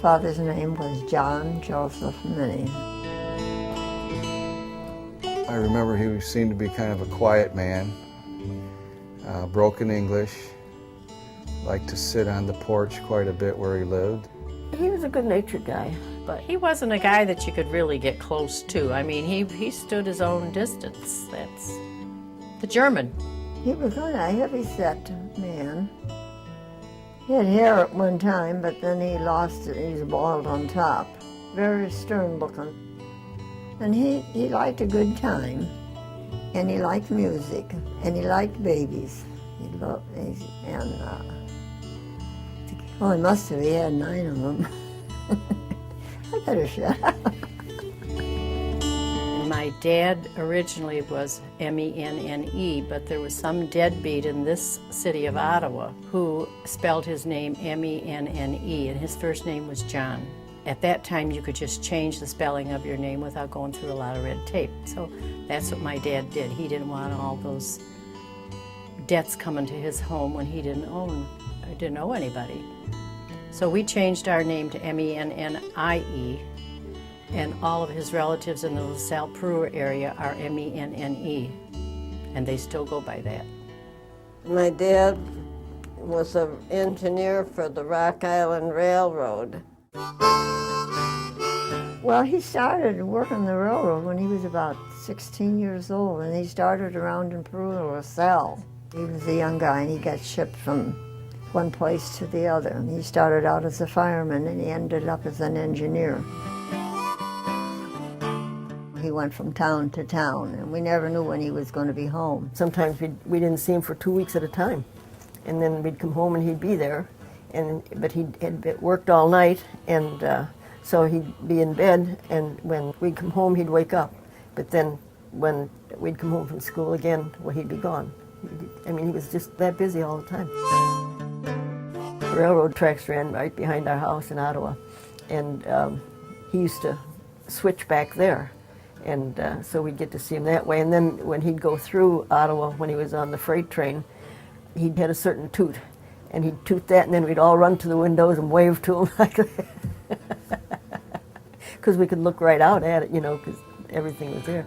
father's name was John Joseph Mennie. I remember he seemed to be kind of a quiet man, broken English, liked to sit on the porch quite a bit where he lived. He was a good-natured guy, but he wasn't a guy that you could really get close to. I mean, he stood his own distance. That's the German. He was kind of a heavy-set man. He had hair at one time, but then he lost it. He was bald on top. Very stern-looking. And he liked a good time, and he liked music, and he liked babies. He loved, well, he must have. He had 9 of them. I better shut up. My dad originally was M-E-N-N-E, but there was some deadbeat in this city of Ottawa who spelled his name M-E-N-N-E, and his first name was John. At that time, you could just change the spelling of your name without going through a lot of red tape. So that's what my dad did. He didn't want all those debts coming to his home when he didn't owe anybody. So we changed our name to M-E-N-N-I-E, and all of his relatives in the LaSalle Brewer area are M-E-N-N-E, and they still go by that. My dad was an engineer for the Rock Island Railroad. Well, he started working the railroad when he was about 16 years old, and he started around in Peru and LaSalle. He was a young guy, and he got shipped from one place to the other. And he started out as a fireman, and he ended up as an engineer. He went from town to town, and we never knew when he was going to be home. Sometimes we didn't see him for 2 weeks at a time, and then we'd come home and he'd be there, but he had worked all night, and so he'd be in bed, and when we'd come home he'd wake up, but then when we'd come home from school again, well, he'd be gone. I mean, he was just that busy all the time. The railroad tracks ran right behind our house in Ottawa, and he used to switch back there. And so we'd get to see him that way. And then when he'd go through Ottawa, when he was on the freight train, he'd had a certain toot. And he'd toot that, and then we'd all run to the windows and wave to him like that. Because we could look right out at it, you know, because everything was there.